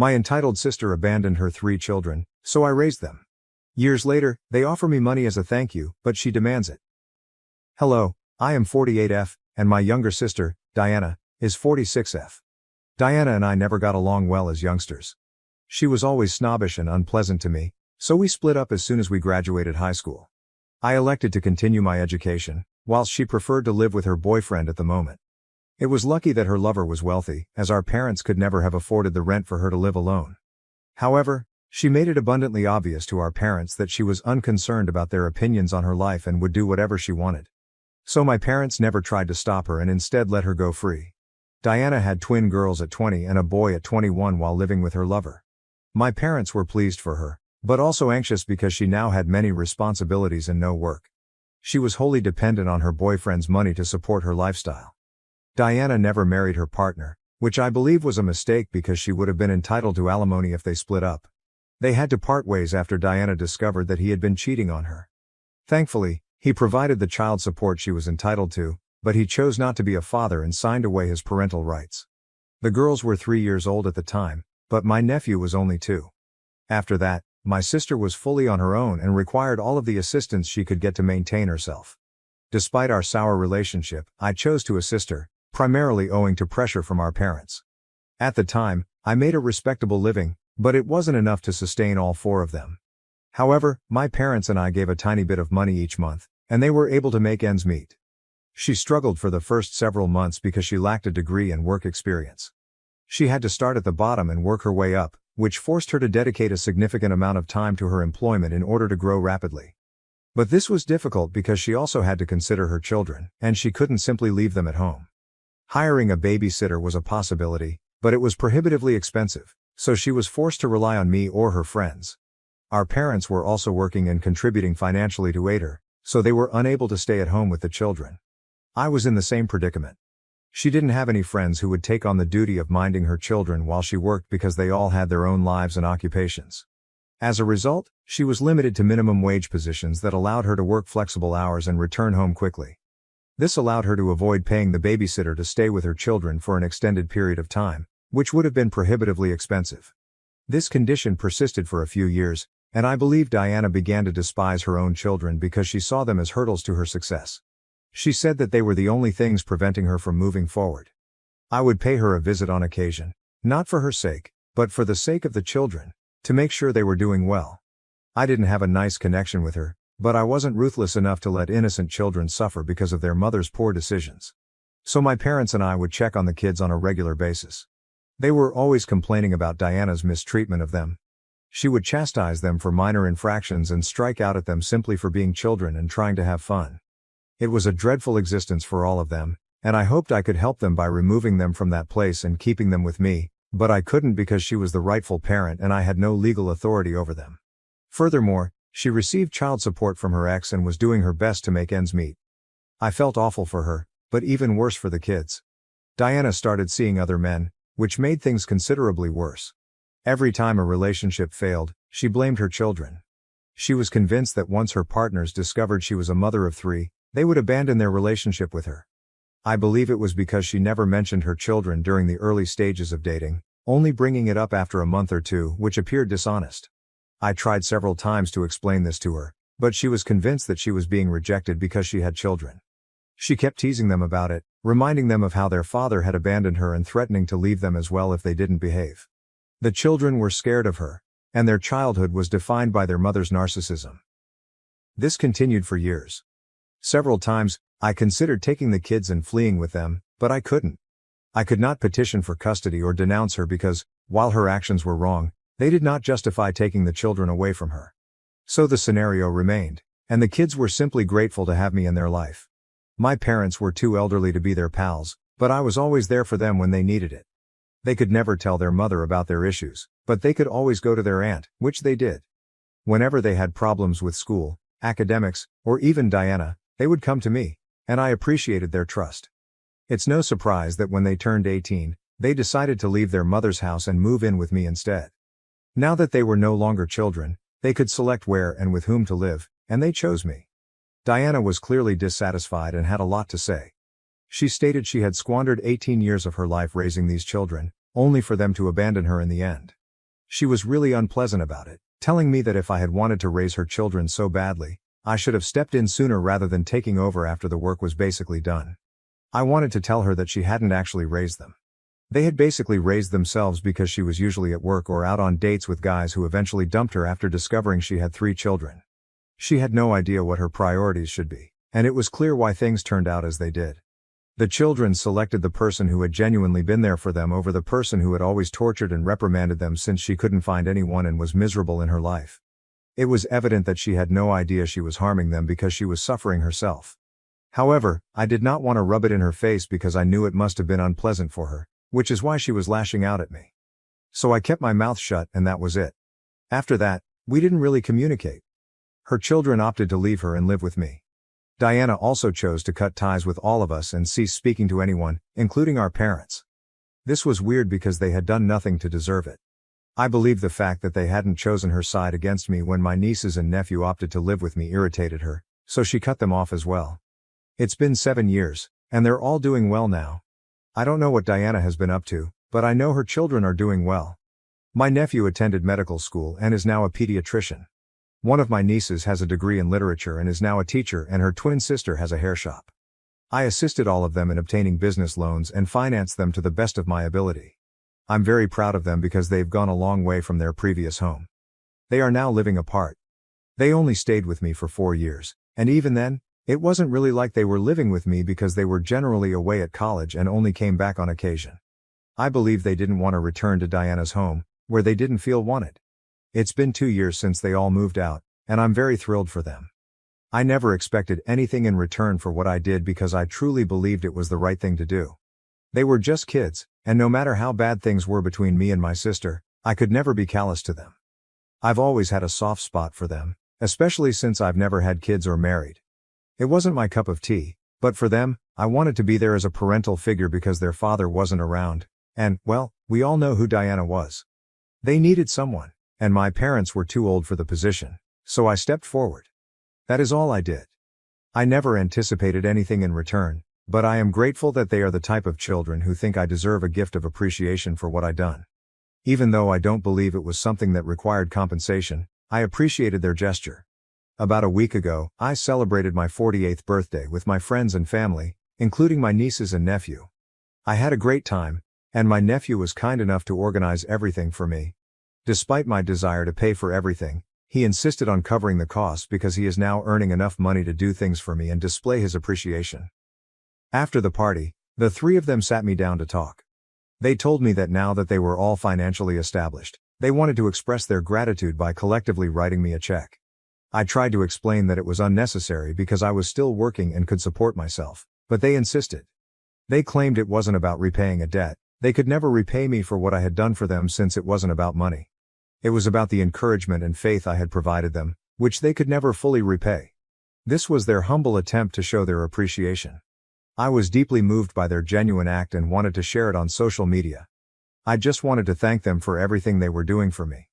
My entitled sister abandoned her 3 children, so I raised them. Years later, they offer me money as a thank you, but she demands it. Hello, I am 48F, and my younger sister, Diana, is 46F. Diana and I never got along well as youngsters. She was always snobbish and unpleasant to me, so we split up as soon as we graduated high school. I elected to continue my education, whilst she preferred to live with her boyfriend at the moment. It was lucky that her lover was wealthy, as our parents could never have afforded the rent for her to live alone. However, she made it abundantly obvious to our parents that she was unconcerned about their opinions on her life and would do whatever she wanted. So my parents never tried to stop her and instead let her go free. Diana had twin girls at 20 and a boy at 21 while living with her lover. My parents were pleased for her, but also anxious because she now had many responsibilities and no work. She was wholly dependent on her boyfriend's money to support her lifestyle. Diana never married her partner, which I believe was a mistake because she would have been entitled to alimony if they split up. They had to part ways after Diana discovered that he had been cheating on her. Thankfully, he provided the child support she was entitled to, but he chose not to be a father and signed away his parental rights. The girls were 3 years old at the time, but my nephew was only 2. After that, my sister was fully on her own and required all of the assistance she could get to maintain herself. Despite our sour relationship, I chose to assist her, primarily owing to pressure from our parents. At the time, I made a respectable living, but it wasn't enough to sustain all 4 of them. However, my parents and I gave a tiny bit of money each month, and they were able to make ends meet. She struggled for the first several months because she lacked a degree and work experience. She had to start at the bottom and work her way up, which forced her to dedicate a significant amount of time to her employment in order to grow rapidly. But this was difficult because she also had to consider her children, and she couldn't simply leave them at home. Hiring a babysitter was a possibility, but it was prohibitively expensive, so she was forced to rely on me or her friends. Our parents were also working and contributing financially to aid her, so they were unable to stay at home with the children. I was in the same predicament. She didn't have any friends who would take on the duty of minding her children while she worked because they all had their own lives and occupations. As a result, she was limited to minimum wage positions that allowed her to work flexible hours and return home quickly. This allowed her to avoid paying the babysitter to stay with her children for an extended period of time, which would have been prohibitively expensive. This condition persisted for a few years, and I believe Diana began to despise her own children because she saw them as hurdles to her success. She said that they were the only things preventing her from moving forward. I would pay her a visit on occasion, not for her sake, but for the sake of the children, to make sure they were doing well. I didn't have a nice connection with her, but I wasn't ruthless enough to let innocent children suffer because of their mother's poor decisions. So my parents and I would check on the kids on a regular basis. They were always complaining about Diana's mistreatment of them. She would chastise them for minor infractions and strike out at them simply for being children and trying to have fun. It was a dreadful existence for all of them, and I hoped I could help them by removing them from that place and keeping them with me, but I couldn't because she was the rightful parent and I had no legal authority over them. Furthermore, she received child support from her ex and was doing her best to make ends meet. I felt awful for her, but even worse for the kids. Diana started seeing other men, which made things considerably worse. Every time a relationship failed, she blamed her children. She was convinced that once her partners discovered she was a mother of 3, they would abandon their relationship with her. I believe it was because she never mentioned her children during the early stages of dating, only bringing it up after a month or 2, which appeared dishonest. I tried several times to explain this to her, but she was convinced that she was being rejected because she had children. She kept teasing them about it, reminding them of how their father had abandoned her and threatening to leave them as well if they didn't behave. The children were scared of her, and their childhood was defined by their mother's narcissism. This continued for years. Several times, I considered taking the kids and fleeing with them, but I couldn't. I could not petition for custody or denounce her because, while her actions were wrong, they did not justify taking the children away from her. So the scenario remained, and the kids were simply grateful to have me in their life. My parents were too elderly to be their pals, but I was always there for them when they needed it. They could never tell their mother about their issues, but they could always go to their aunt, which they did. Whenever they had problems with school, academics, or even Diana, they would come to me, and I appreciated their trust. It's no surprise that when they turned 18, they decided to leave their mother's house and move in with me instead. Now that they were no longer children, they could select where and with whom to live, and they chose me. Diana was clearly dissatisfied and had a lot to say. She stated she had squandered 18 years of her life raising these children, only for them to abandon her in the end. She was really unpleasant about it, telling me that if I had wanted to raise her children so badly, I should have stepped in sooner rather than taking over after the work was basically done. I wanted to tell her that she hadn't actually raised them. They had basically raised themselves because she was usually at work or out on dates with guys who eventually dumped her after discovering she had 3 children. She had no idea what her priorities should be, and it was clear why things turned out as they did. The children selected the person who had genuinely been there for them over the person who had always tortured and reprimanded them since she couldn't find anyone and was miserable in her life. It was evident that she had no idea she was harming them because she was suffering herself. However, I did not want to rub it in her face because I knew it must have been unpleasant for her, which is why she was lashing out at me. So I kept my mouth shut and that was it. After that, we didn't really communicate. Her children opted to leave her and live with me. Diana also chose to cut ties with all of us and cease speaking to anyone, including our parents. This was weird because they had done nothing to deserve it. I believe the fact that they hadn't chosen her side against me when my nieces and nephew opted to live with me irritated her, so she cut them off as well. It's been 7 years, and they're all doing well now. I don't know what Diana has been up to, but I know her children are doing well. My nephew attended medical school and is now a pediatrician. One of my nieces has a degree in literature and is now a teacher, and her twin sister has a hair shop. I assisted all of them in obtaining business loans and financed them to the best of my ability. I'm very proud of them because they've gone a long way from their previous home. They are now living apart. They only stayed with me for 4 years, and even then, it wasn't really like they were living with me because they were generally away at college and only came back on occasion. I believe they didn't want to return to Diana's home, where they didn't feel wanted. It's been 2 years since they all moved out, and I'm very thrilled for them. I never expected anything in return for what I did because I truly believed it was the right thing to do. They were just kids, and no matter how bad things were between me and my sister, I could never be callous to them. I've always had a soft spot for them, especially since I've never had kids or married. It wasn't my cup of tea, but for them, I wanted to be there as a parental figure because their father wasn't around, and, well, we all know who Diana was. They needed someone, and my parents were too old for the position, so I stepped forward. That is all I did. I never anticipated anything in return, but I am grateful that they are the type of children who think I deserve a gift of appreciation for what I done. Even though I don't believe it was something that required compensation, I appreciated their gesture. About a week ago, I celebrated my 48th birthday with my friends and family, including my nieces and nephew. I had a great time, and my nephew was kind enough to organize everything for me. Despite my desire to pay for everything, he insisted on covering the costs because he is now earning enough money to do things for me and display his appreciation. After the party, the 3 of them sat me down to talk. They told me that now that they were all financially established, they wanted to express their gratitude by collectively writing me a check. I tried to explain that it was unnecessary because I was still working and could support myself, but they insisted. They claimed it wasn't about repaying a debt, they could never repay me for what I had done for them since it wasn't about money. It was about the encouragement and faith I had provided them, which they could never fully repay. This was their humble attempt to show their appreciation. I was deeply moved by their genuine act and wanted to share it on social media. I just wanted to thank them for everything they were doing for me.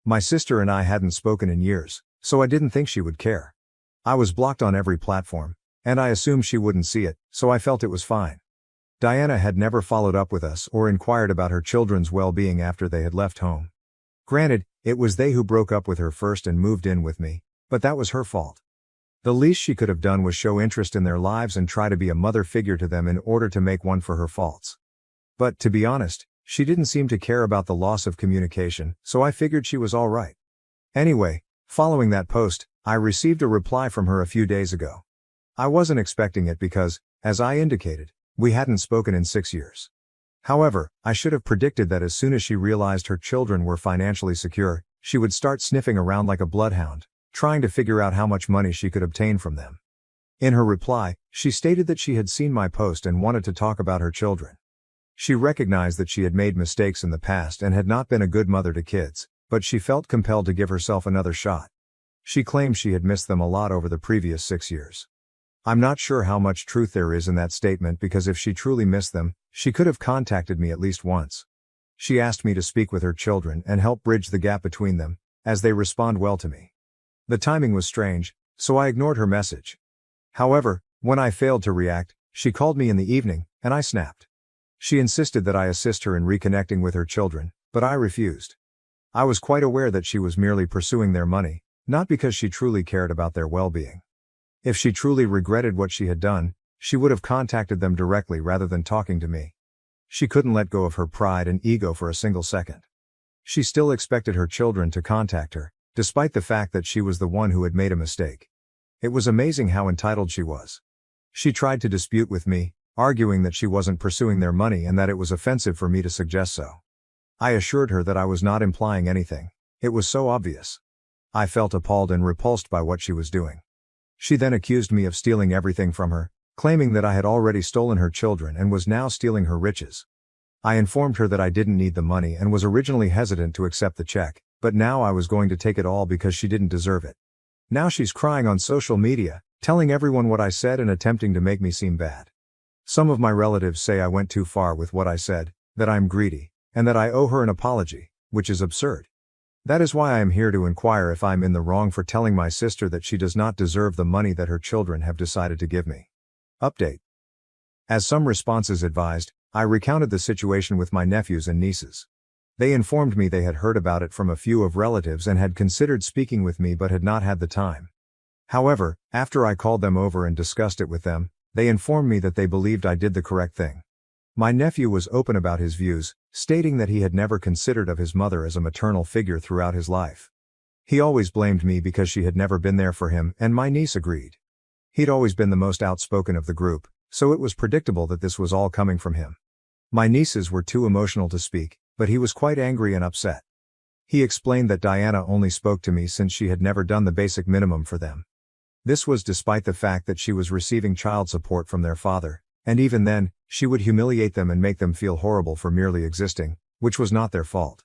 My sister and I hadn't spoken in years, so I didn't think she would care. I was blocked on every platform, and I assumed she wouldn't see it, so I felt it was fine. Diana had never followed up with us or inquired about her children's well-being after they had left home. Granted, it was they who broke up with her first and moved in with me, but that was her fault. The least she could have done was show interest in their lives and try to be a mother figure to them in order to make one for her faults. But, to be honest, she didn't seem to care about the loss of communication, so I figured she was all right. Anyway, following that post, I received a reply from her a few days ago. I wasn't expecting it because, as I indicated, we hadn't spoken in 6 years. However, I should have predicted that as soon as she realized her children were financially secure, she would start sniffing around like a bloodhound, trying to figure out how much money she could obtain from them. In her reply, she stated that she had seen my post and wanted to talk about her children. She recognized that she had made mistakes in the past and had not been a good mother to kids, but she felt compelled to give herself another shot. She claimed she had missed them a lot over the previous 6 years. I'm not sure how much truth there is in that statement because if she truly missed them, she could have contacted me at least once. She asked me to speak with her children and help bridge the gap between them, as they respond well to me. The timing was strange, so I ignored her message. However, when I failed to react, she called me in the evening, and I snapped. She insisted that I assist her in reconnecting with her children, but I refused. I was quite aware that she was merely pursuing their money, not because she truly cared about their well-being. If she truly regretted what she had done, she would have contacted them directly rather than talking to me. She couldn't let go of her pride and ego for a single second. She still expected her children to contact her, despite the fact that she was the one who had made a mistake. It was amazing how entitled she was. She tried to dispute with me, arguing that she wasn't pursuing their money and that it was offensive for me to suggest so. I assured her that I was not implying anything. It was so obvious. I felt appalled and repulsed by what she was doing. She then accused me of stealing everything from her, claiming that I had already stolen her children and was now stealing her riches. I informed her that I didn't need the money and was originally hesitant to accept the check, but now I was going to take it all because she didn't deserve it. Now she's crying on social media, telling everyone what I said and attempting to make me seem bad. Some of my relatives say I went too far with what I said, that I'm greedy, and that I owe her an apology, which is absurd. That is why I am here to inquire if I'm in the wrong for telling my sister that she does not deserve the money that her children have decided to give me. Update. As some responses advised, I recounted the situation with my nephews and nieces. They informed me they had heard about it from a few of relatives and had considered speaking with me but had not had the time. However, after I called them over and discussed it with them, they informed me that they believed I did the correct thing. My nephew was open about his views, stating that he had never considered of his mother as a maternal figure throughout his life. He always blamed me because she had never been there for him, and my niece agreed. He'd always been the most outspoken of the group, so it was predictable that this was all coming from him. My nieces were too emotional to speak, but he was quite angry and upset. He explained that Diana only spoke to me since she had never done the basic minimum for them. This was despite the fact that she was receiving child support from their father, and even then, she would humiliate them and make them feel horrible for merely existing, which was not their fault.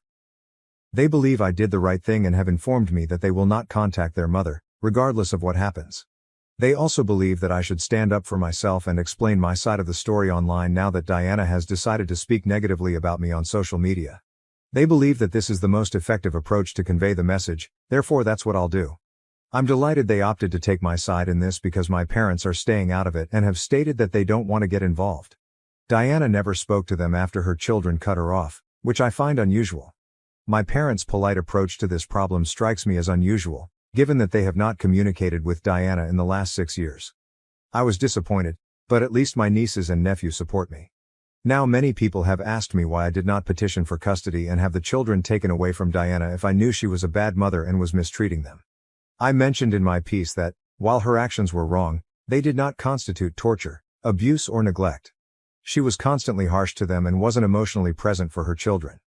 They believe I did the right thing and have informed me that they will not contact their mother, regardless of what happens. They also believe that I should stand up for myself and explain my side of the story online now that Diana has decided to speak negatively about me on social media. They believe that this is the most effective approach to convey the message, therefore that's what I'll do. I'm delighted they opted to take my side in this because my parents are staying out of it and have stated that they don't want to get involved. Diana never spoke to them after her children cut her off, which I find unusual. My parents' polite approach to this problem strikes me as unusual, given that they have not communicated with Diana in the last 6 years. I was disappointed, but at least my nieces and nephew support me. Now many people have asked me why I did not petition for custody and have the children taken away from Diana if I knew she was a bad mother and was mistreating them. I mentioned in my piece that, while her actions were wrong, they did not constitute torture, abuse or neglect. She was constantly harsh to them and wasn't emotionally present for her children.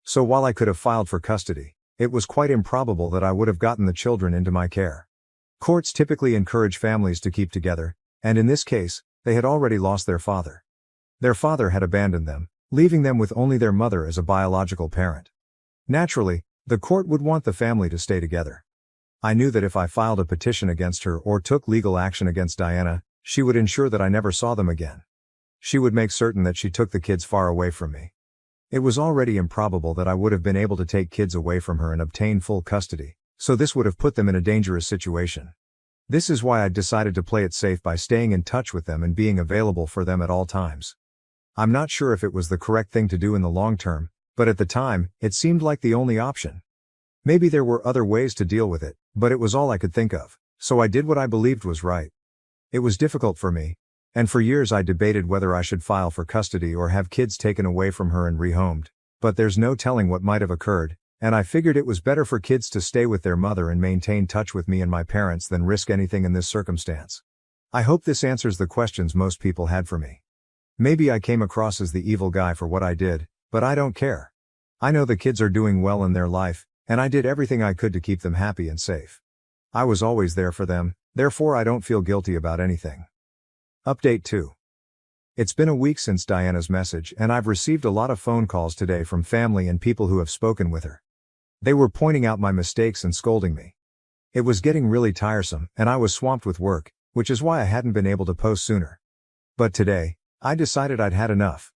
So while I could have filed for custody, it was quite improbable that I would have gotten the children into my care. Courts typically encourage families to keep together, and in this case, they had already lost their father. Their father had abandoned them, leaving them with only their mother as a biological parent. Naturally, the court would want the family to stay together. I knew that if I filed a petition against her or took legal action against Diana, she would ensure that I never saw them again. She would make certain that she took the kids far away from me. It was already improbable that I would have been able to take kids away from her and obtain full custody, so this would have put them in a dangerous situation. This is why I decided to play it safe by staying in touch with them and being available for them at all times. I'm not sure if it was the correct thing to do in the long term, but at the time, it seemed like the only option. Maybe there were other ways to deal with it, but it was all I could think of, so I did what I believed was right. It was difficult for me, and for years I debated whether I should file for custody or have kids taken away from her and rehomed, but there's no telling what might have occurred, and I figured it was better for kids to stay with their mother and maintain touch with me and my parents than risk anything in this circumstance. I hope this answers the questions most people had for me. Maybe I came across as the evil guy for what I did, but I don't care. I know the kids are doing well in their life, and I did everything I could to keep them happy and safe. I was always there for them, therefore I don't feel guilty about anything. Update 2. It's been a week since Diana's message and I've received a lot of phone calls today from family and people who have spoken with her. They were pointing out my mistakes and scolding me. It was getting really tiresome and I was swamped with work, which is why I hadn't been able to post sooner. But today, I decided I'd had enough.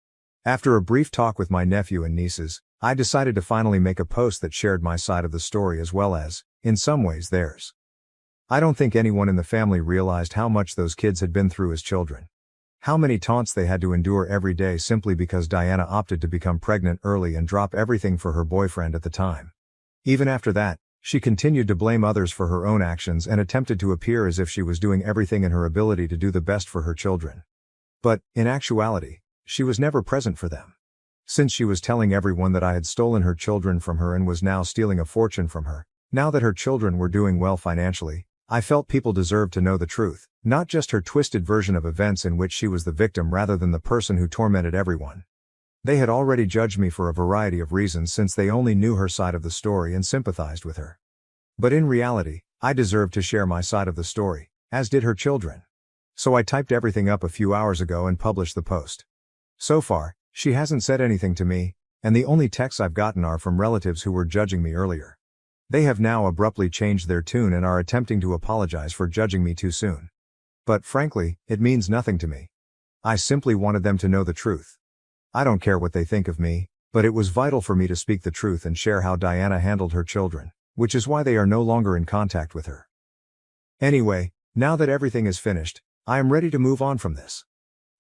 After a brief talk with my nephew and nieces, I decided to finally make a post that shared my side of the story as well as, in some ways, theirs. I don't think anyone in the family realized how much those kids had been through as children. How many taunts they had to endure every day simply because Diana opted to become pregnant early and drop everything for her boyfriend at the time. Even after that, she continued to blame others for her own actions and attempted to appear as if she was doing everything in her ability to do the best for her children. But, in actuality, she was never present for them. Since she was telling everyone that I had stolen her children from her and was now stealing a fortune from her, now that her children were doing well financially, I felt people deserved to know the truth, not just her twisted version of events in which she was the victim rather than the person who tormented everyone. They had already judged me for a variety of reasons since they only knew her side of the story and sympathized with her. But in reality, I deserved to share my side of the story, as did her children. So I typed everything up a few hours ago and published the post. So far, she hasn't said anything to me, and the only texts I've gotten are from relatives who were judging me earlier. They have now abruptly changed their tune and are attempting to apologize for judging me too soon. But frankly, it means nothing to me. I simply wanted them to know the truth. I don't care what they think of me, but it was vital for me to speak the truth and share how Diana handled her children, which is why they are no longer in contact with her. Anyway, now that everything is finished, I am ready to move on from this.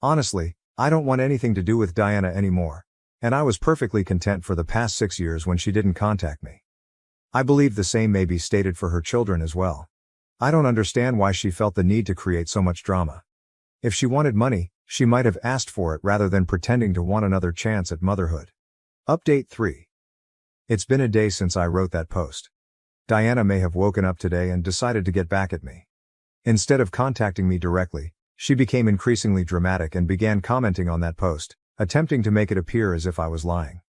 Honestly, I don't want anything to do with Diana anymore, and I was perfectly content for the past 6 years when she didn't contact me. I believe the same may be stated for her children as well. I don't understand why she felt the need to create so much drama. If she wanted money, she might have asked for it rather than pretending to want another chance at motherhood. Update 3. It's been a day since I wrote that post. Diana may have woken up today and decided to get back at me. Instead of contacting me directly, she became increasingly dramatic and began commenting on that post, attempting to make it appear as if I was lying.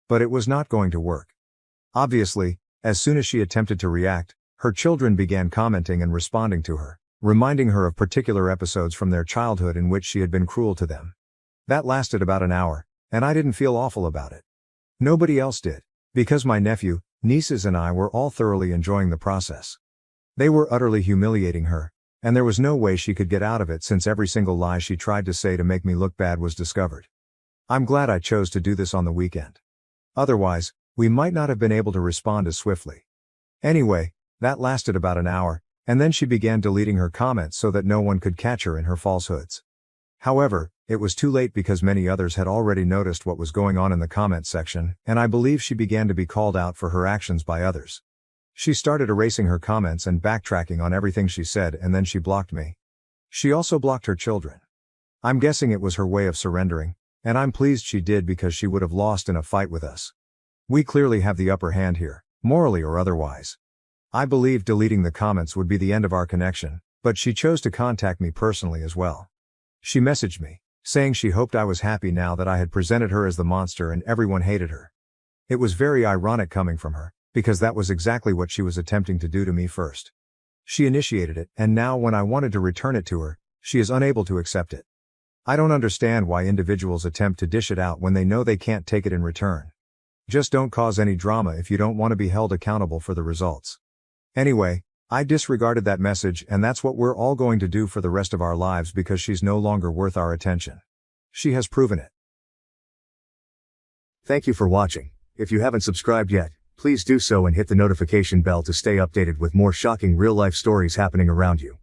But it was not going to work. Obviously, as soon as she attempted to react, her children began commenting and responding to her, reminding her of particular episodes from their childhood in which she had been cruel to them. That lasted about an hour, and I didn't feel awful about it. Nobody else did, because my nephew, nieces and I were all thoroughly enjoying the process. They were utterly humiliating her, and there was no way she could get out of it since every single lie she tried to say to make me look bad was discovered. I'm glad I chose to do this on the weekend. Otherwise, we might not have been able to respond as swiftly. Anyway, that lasted about an hour, and then she began deleting her comments so that no one could catch her in her falsehoods. However, it was too late because many others had already noticed what was going on in the comment section, and I believe she began to be called out for her actions by others. She started erasing her comments and backtracking on everything she said, and then she blocked me. She also blocked her children. I'm guessing it was her way of surrendering, and I'm pleased she did because she would have lost in a fight with us. We clearly have the upper hand here, morally or otherwise. I believed deleting the comments would be the end of our connection, but she chose to contact me personally as well. She messaged me, saying she hoped I was happy now that I had presented her as the monster and everyone hated her. It was very ironic coming from her, because that was exactly what she was attempting to do to me first. She initiated it, and now when I wanted to return it to her, she is unable to accept it. I don't understand why individuals attempt to dish it out when they know they can't take it in return. Just don't cause any drama if you don't want to be held accountable for the results. Anyway, I disregarded that message, and that's what we're all going to do for the rest of our lives because she's no longer worth our attention. She has proven it. Thank you for watching. If you haven't subscribed yet, please do so and hit the notification bell to stay updated with more shocking real-life stories happening around you.